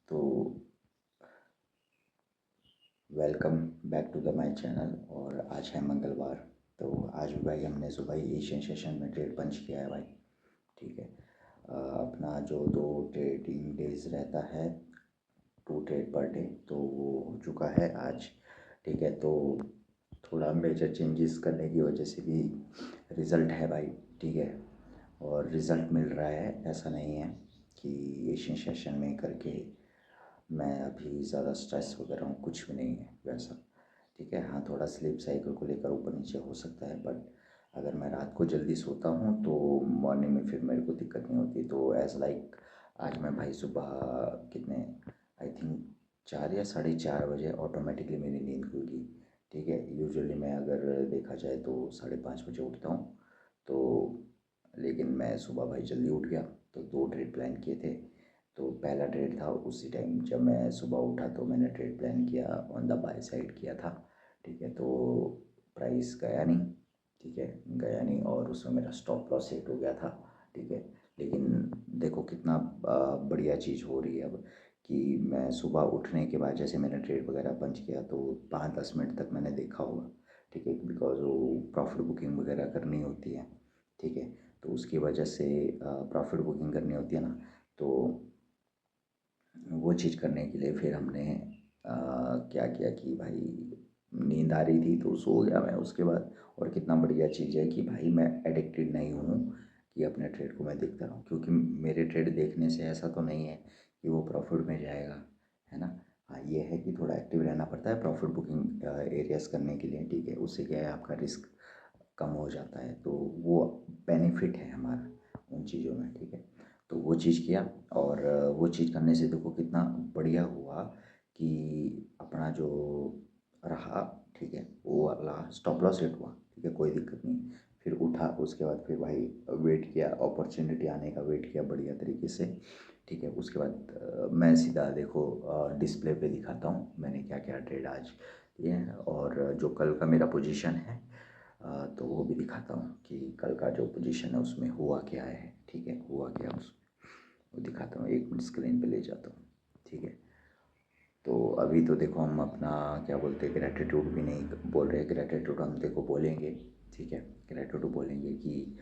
तो welcome back to the my channel. और आज है मंगलवार। तो आज भी भाई हमने सुबह ही एशियन सेशन में ट्रेड पंच किया है भाई। ठीक है। अपना जो 2 ट्रेडिंग डेज रहता है, 2 ट्रेड पर डे, तो वो हो चुका है आज। ठीक है। तो थोड़ा मेजर चेंजेस करने की वजह से भी रिज़ल्ट है भाई। ठीक है। और रिज़ल्ट मिल रहा है, ऐसा नहीं है कि एशियन सेशन में करके मैं अभी ज़्यादा स्ट्रेस वगैरह हूँ, कुछ भी नहीं है वैसा। ठीक है। हाँ, थोड़ा स्लीप साइकिल को लेकर ऊपर नीचे हो सकता है, बट अगर मैं रात को जल्दी सोता हूँ तो मॉर्निंग में फिर मेरे को दिक्कत नहीं होती। तो एज़ लाइक आज मैं भाई सुबह कितने, आई थिंक 4 या 4:30 बजे ऑटोमेटिकली मेरी नींद खुल गई। ठीक है। यूजुअली मैं अगर देखा जाए तो 5:30 बजे उठता हूँ। तो लेकिन मैं सुबह भाई जल्दी उठ गया। तो 2 ट्रेड प्लान किए थे। तो पहला ट्रेड था उसी टाइम जब मैं सुबह उठा, तो मैंने ट्रेड प्लान किया, ऑन द बाय साइड किया था। ठीक है। तो प्राइस गया नहीं। ठीक है, गया नहीं और उसमें मेरा स्टॉप लॉस हिट हो गया था। ठीक है। लेकिन देखो कितना बढ़िया चीज़ हो रही है अब, कि मैं सुबह उठने के बाद जैसे मैंने ट्रेड वगैरह पंच किया तो 5-10 मिनट तक मैंने देखा होगा। ठीक है, बिकॉज वो प्रॉफिट बुकिंग वगैरह करनी होती है। ठीक है। तो उसकी वजह से प्रॉफिट बुकिंग करनी होती है ना। तो वो चीज़ करने के लिए फिर हमने क्या किया कि भाई नींद आ रही थी तो सो गया मैं उसके बाद। और कितना बढ़िया चीज़ है कि भाई मैं एडिक्टेड नहीं हूँ कि अपने ट्रेड को मैं देखता रहूँ, क्योंकि मेरे ट्रेड देखने से ऐसा तो नहीं है कि वो प्रॉफिट में जाएगा, है ना। हाँ, ये है कि थोड़ा एक्टिव रहना पड़ता है प्रॉफिट बुकिंग एरियाज़ करने के लिए। ठीक है। उससे क्या है, आपका रिस्क कम हो जाता है, तो वो बेनिफिट है हमारा उन चीज़ों में। ठीक है। तो वो चीज़ किया और वो चीज़ करने से देखो कितना बढ़िया हुआ कि अपना जो रहा, ठीक है, वो वाला स्टॉप लॉस हिट हुआ। ठीक है, कोई दिक्कत नहीं। फिर उठा, उसके बाद फिर भाई वेट किया, अपॉर्चुनिटी आने का वेट किया बढ़िया तरीके से। ठीक है। उसके बाद मैं सीधा देखो डिस्प्ले पे दिखाता हूँ मैंने क्या क्या ट्रेड आज किए हैं, और जो कल का मेरा पोजीशन है तो वो भी दिखाता हूँ कि कल का जो पोजीशन है उसमें हुआ क्या है। ठीक है, हुआ क्या उसमें वो दिखाता हूँ। 1 मिनट स्क्रीन पे ले जाता हूँ। ठीक है। तो अभी तो देखो हम अपना क्या बोलते हैं, ग्रेटिट्यूड भी नहीं बोल रहे। ग्रेटिट्यूड हम देखो बोलेंगे। ठीक है, ग्रेटिट्यूड बोलेंगे कि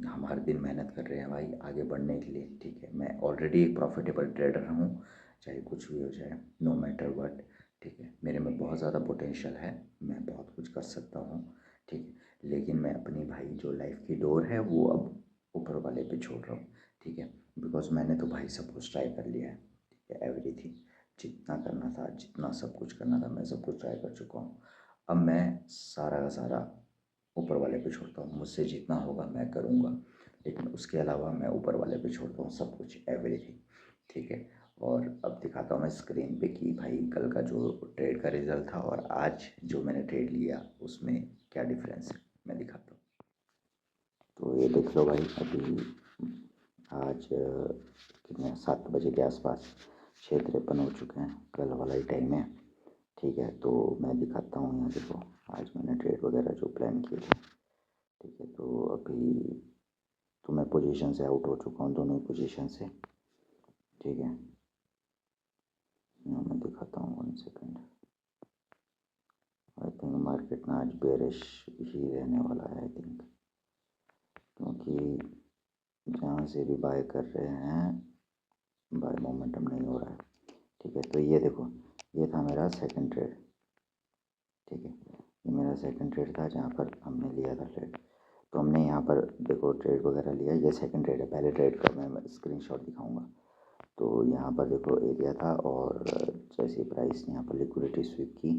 हम हर दिन मेहनत कर रहे हैं भाई आगे बढ़ने के लिए। ठीक है, मैं ऑलरेडी एक प्रॉफिटेबल ट्रेडर हूँ, चाहे कुछ भी हो जाए, नो मैटर वट। ठीक है, मेरे में बहुत ज़्यादा पोटेंशियल है, मैं बहुत कुछ कर सकता हूँ। ठीक है, लेकिन मैं अपनी भाई जो लाइफ की डोर है वो अब ऊपर वाले पे छोड़ रहा हूँ। ठीक है, बिकॉज मैंने तो भाई सब कुछ ट्राई कर लिया है। ठीक है, एवरीथिंग, जितना करना था, जितना सब कुछ करना था, मैं सब कुछ ट्राई कर चुका हूँ। अब मैं सारा का सारा ऊपर वाले पे छोड़ता हूँ। मुझसे जितना होगा मैं करूँगा, लेकिन उसके अलावा मैं ऊपर वाले पे छोड़ता हूँ सब कुछ, एवरीथिंग। ठीक है। और अब दिखाता हूँ मैं स्क्रीन पे कि भाई कल का जो ट्रेड का रिजल्ट था और आज जो मैंने ट्रेड लिया उसमें क्या डिफरेंस है, मैं दिखाता हूँ। तो ये देख लो भाई, अभी आज कितने 7 बजे के आसपास 6:53 हो चुके हैं, कल वाला ही टाइम है। ठीक है। तो मैं दिखाता हूँ, यहाँ देखो आज मैंने ट्रेड वगैरह जो प्लान किए थे। ठीक है। तो अभी तो मैं पोजीशन से आउट हो चुका हूँ, दोनों पोजीशन से। ठीक है, यहाँ मैं दिखाता हूँ, 1 सेकेंड। आई थिंक मार्केट ना आज बेरिश ही रहने वाला है, आई थिंक, क्योंकि जहाँ से भी बाय कर रहे हैं बाय मोमेंटम नहीं हो रहा है। ठीक है। तो ये देखो, ये था मेरा सेकंड ट्रेड। ठीक है, ये मेरा सेकंड ट्रेड था जहाँ पर हमने लिया था ट्रेड। तो हमने यहाँ पर देखो ट्रेड वगैरह लिया, ये सेकंड ट्रेड है। पहले ट्रेड का मैं स्क्रीनशॉट दिखाऊंगा। तो यहाँ पर देखो एरिया था, और जैसे प्राइस ने यहाँ पर लिक्विडिटी स्वीप की,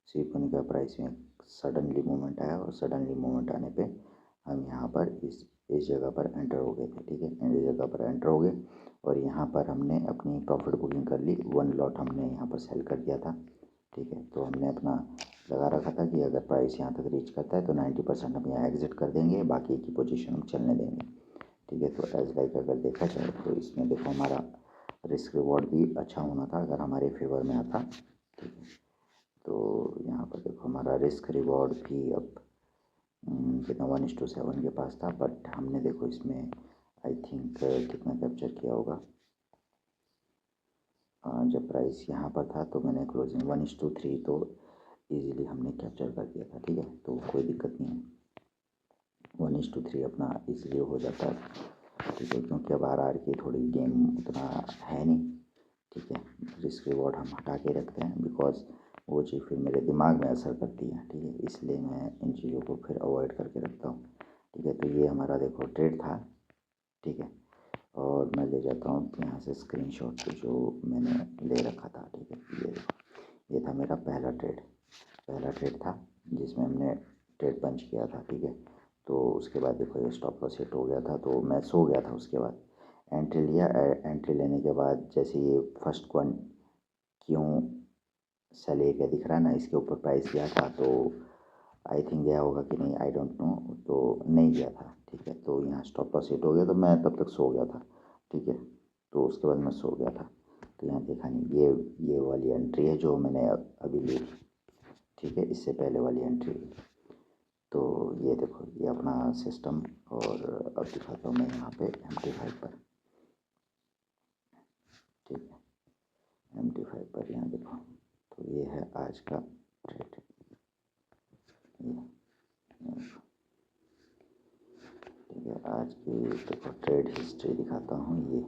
स्वीप होने का प्राइस में सडनली मूवमेंट आया, और सडनली मूवमेंट आने पे हम यहाँ पर इस जगह पर एंटर हो गए थे। ठीक है, इस जगह पर एंटर हो गए, और यहाँ पर हमने अपनी प्रॉफिट बुकिंग कर ली। 1 लॉट हमने यहाँ पर सेल कर दिया था। ठीक है, तो हमने अपना लगा रखा था कि अगर प्राइस यहाँ तक रीच करता है तो 90% हम यहाँ एग्जिट कर देंगे, बाकी की पोजीशन हम चलने देंगे। ठीक है। तो एज लाइक अगर देखा जाए तो इसमें देखो हमारा रिस्क रिवॉर्ड भी अच्छा होना था अगर हमारे फेवर में आता। ठीक है। तो यहाँ पर देखो हमारा रिस्क रिवॉर्ड भी अब कितना 1:7 के पास था, बट हमने देखो इसमें आई थिंक कितना कैप्चर किया होगा, जब प्राइस यहाँ पर था तो मैंने क्लोजिंग 1:3 तो इजीली हमने कैप्चर कर दिया था, ठीक है। तो कोई दिक्कत नहीं है, 1:3 अपना इसलिए हो जाता है, ठीक है, क्योंकि अब RR की थोड़ी गेम उतना है नहीं, ठीक है। रिस्क रिवॉर्ड हम हटा के रखते हैं बिकॉज वो चीज़ फिर मेरे दिमाग में असर करती है, ठीक है, इसलिए मैं इन चीज़ों को फिर अवॉइड करके रखता हूँ, ठीक है। तो ये हमारा देखो ट्रेड था, ठीक है, और मैं ले जाता हूँ यहाँ से स्क्रीनशॉट जो मैंने ले रखा था, ठीक है। ये देखो, ये था मेरा पहला ट्रेड था जिसमें हमने ट्रेड पंच किया था, ठीक है। तो उसके बाद देखो ये स्टॉप लॉस हिट हो गया था तो मैं सो गया था, उसके बाद एंट्री लिया। एंट्री लेने के बाद जैसे ये फर्स्ट क्यों सले का दिख रहा है ना, इसके ऊपर प्राइस गया था तो आई थिंक गया होगा कि नहीं, आई डोंट नो, तो नहीं गया था, ठीक है। तो यहाँ स्टॉप लॉस हिट हो गया तो मैं तब तक सो गया था, ठीक है। तो उसके बाद मैं सो गया था, तो यहाँ देखा नहीं, ये वाली एंट्री है जो मैंने अभी ली, ठीक है, इससे पहले वाली एंट्री। तो ये देखो ये अपना सिस्टम, और अब दिखाता हूँ मैं यहाँ पे MT5 पर, ठीक है, MT5 पर यहाँ देखो। तो ये है आज का ट्रेड, ये ठीक है। आज की देखो ट्रेड हिस्ट्री दिखाता हूँ, ये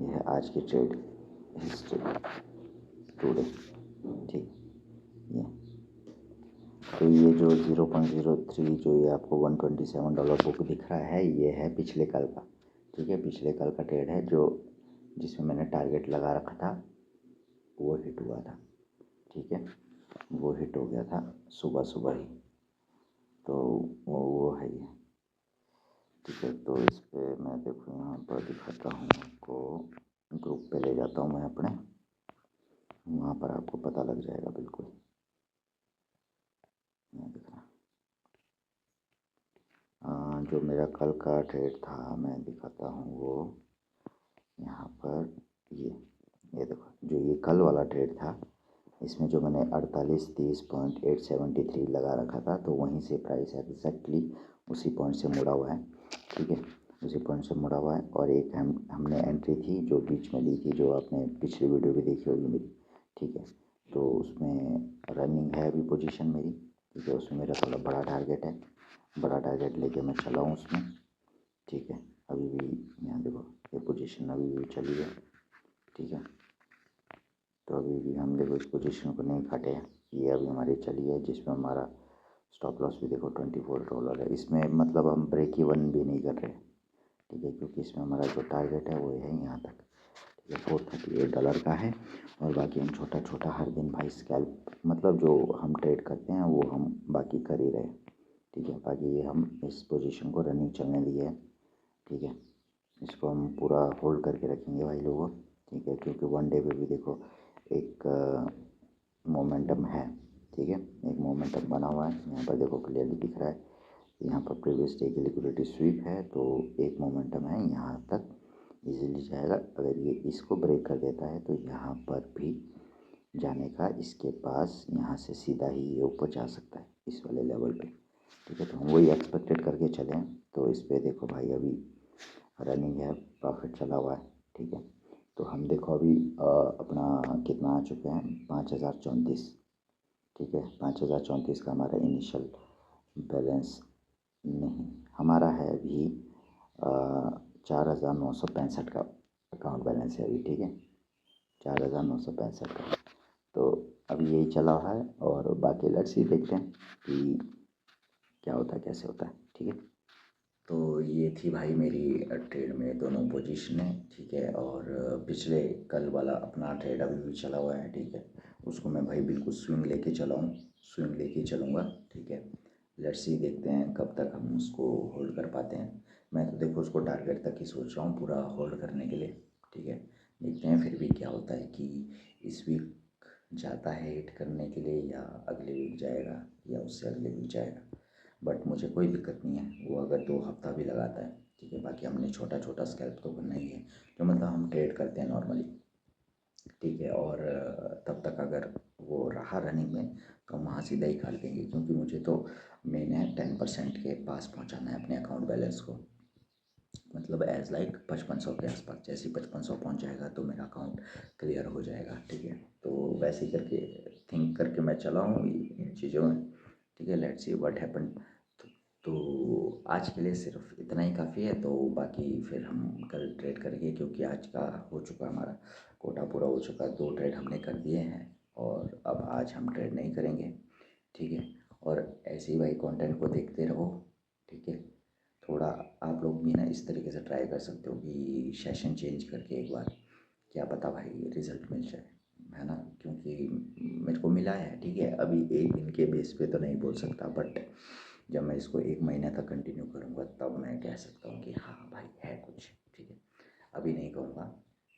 है आज की ट्रेड हिस्ट्री टुडे, ठीक। ये तो ये जो 0.03 जो ये आपको $127 बुक दिख रहा है, ये है पिछले कल का, ठीक है, पिछले कल का ट्रेड है जो जिसमें मैंने टारगेट लगा रखा था, वो हिट हुआ था, ठीक है, वो हिट हो गया था सुबह सुबह ही, तो वो है ये, ठीक है। तो इस पे मैं देखो यहाँ पर दिखाता हूँ आपको, ग्रुप पे ले जाता हूँ मैं अपने, वहाँ पर आपको पता लग जाएगा बिल्कुल, यहाँ दिख रहा। जो मेरा कल का ट्रेड था मैं दिखाता हूँ वो यहाँ पर, ये देखो जो ये कल वाला ट्रेड था, इसमें जो मैंने 4830.873 लगा रखा था, तो वहीं से प्राइस एग्जैक्टली उसी पॉइंट से मुड़ा हुआ है, ठीक है, उसी पॉइंट से मुड़ा हुआ है। और एक हमने एंट्री थी जो बीच में ली थी, जो आपने पिछली वीडियो भी देखी होगी मेरी, ठीक है। तो उसमें रनिंग है अभी पोजीशन मेरी, ठीक है, उसमें मेरा थोड़ा बड़ा टारगेट है, बड़ा टारगेट लेके मैं चला हूँ उसमें, ठीक है। अभी भी यहाँ देखो ये पोजीशन अभी भी चली है, ठीक है। तो अभी भी हम देखो इस पोजीशन को नहीं काटे हैं, ये अभी हमारी चली है, जिसमें हमारा स्टॉप लॉस भी देखो $24 है। इसमें मतलब हम ब्रेक इवन भी नहीं कर रहे, ठीक है, क्योंकि इसमें हमारा जो टारगेट है वो है यहाँ तक, ठीक है, $438 का है। और बाकी हम छोटा छोटा हर दिन भाई स्कैल्प मतलब जो हम ट्रेड करते हैं वो हम बाकी कर ही रहे हैं, ठीक है। बाकी ये हम इस पोजीशन को रनिंग चलने दिए है, ठीक है, इसको हम पूरा होल्ड करके रखेंगे भाई लोगों, ठीक है, क्योंकि वन डे पे भी देखो एक मोमेंटम है, ठीक है, एक मोमेंटम बना हुआ है, यहाँ पर देखो क्लियरली दिख रहा है, यहाँ पर प्रीवियस डे की लिक्विडिटी स्वीप है, तो एक मोमेंटम है यहाँ तक इजीली जाएगा। अगर ये इसको ब्रेक कर देता है तो यहाँ पर भी जाने का इसके पास, यहाँ से सीधा ही ये ऊपर जा सकता है इस वाले लेवल पे, ठीक है। तो हम वही एक्सपेक्टेड करके चलें, तो इस पर देखो भाई अभी रनिंग है, प्रॉफिट चला हुआ है, ठीक है। तो हम देखो अभी अपना कितना आ चुके हैं, 5034, ठीक है, 5034 का हमारा इनिशियल बैलेंस नहीं, हमारा है अभी 4965 का अकाउंट बैलेंस है अभी, ठीक है, 4965 का। तो अभी यही चला हुआ है, और बाकी लेट्स ही देखते हैं कि क्या होता है कैसे होता है, ठीक है। तो ये थी भाई मेरी ट्रेड में दोनों पोजीशनें, ठीक है। और पिछले कल वाला अपना ट्रेड अभी भी चला हुआ है, ठीक है, उसको मैं भाई बिल्कुल स्विंग लेके चला हूँ, स्विंग लेके चलूँगा, ठीक है। लेट्स सी देखते हैं कब तक हम उसको होल्ड कर पाते हैं। मैं तो देखो उसको टारगेट तक ही सोच रहा हूँ पूरा होल्ड करने के लिए, ठीक है। देखते हैं फिर भी क्या होता है कि इस वीक जाता है हिट करने के लिए, या अगले वीक जाएगा, या उससे अगले वीक जाएगा, बट मुझे कोई दिक्कत नहीं है वो अगर 2 हफ्ता भी लगाता है, ठीक है। बाकी हमने छोटा छोटा स्कैल्प तो करना ही है, जो मतलब हम ट्रेड करते हैं नॉर्मली, ठीक है। और तब तक अगर वो रहा रनिंग में तो हम वहाँ सीधा ही काट देंगे, क्योंकि मुझे तो मेन है 10% के पास पहुँचाना है अपने अकाउंट बैलेंस को, मतलब एज लाइक 5500 के आसपास। जैसे ही 5500 पहुँच जाएगा तो मेरा अकाउंट क्लियर हो जाएगा। ठीक है, तो वैसे ही करके थिंक करके मैं चला हूँ इन चीज़ों में। ठीक है, लेट्स सी व्हाट हैपन। तो आज के लिए सिर्फ इतना ही काफ़ी है, तो बाकी फिर हम कल ट्रेड करेंगे, क्योंकि आज का हो चुका हमारा कोटा पूरा हो चुका है। 2 ट्रेड हमने कर दिए हैं और अब आज हम ट्रेड नहीं करेंगे। ठीक है, और ऐसे ही भाई कंटेंट को देखते रहो। ठीक है, थोड़ा आप लोग भी ना इस तरीके से ट्राई कर सकते हो कि सेशन चेंज करके एक बार, क्या पता भाई रिजल्ट मिल जाए, है ना। क्योंकि मेरे को मिला है। ठीक है, अभी एक दिन के बेस पे तो नहीं बोल सकता, बट जब मैं इसको 1 महीने तक कंटिन्यू करूँगा तब मैं कह सकता हूँ कि हाँ भाई है कुछ। ठीक है, अभी नहीं कहूँगा,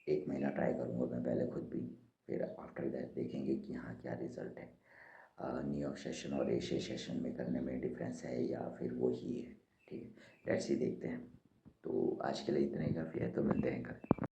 1 महीना ट्राई करूँगा मैं पहले खुद भी, फिर आफ्टर दैट देखेंगे कि हाँ क्या रिज़ल्ट है। न्यूयॉर्क सेशन और एशिया सेशन में करने में डिफरेंस है या फिर वो ही है। ठीक है, लेट्स सी देखते हैं। तो आज के लिए इतना ही काफ़ी है, तो मिलते हैं कल।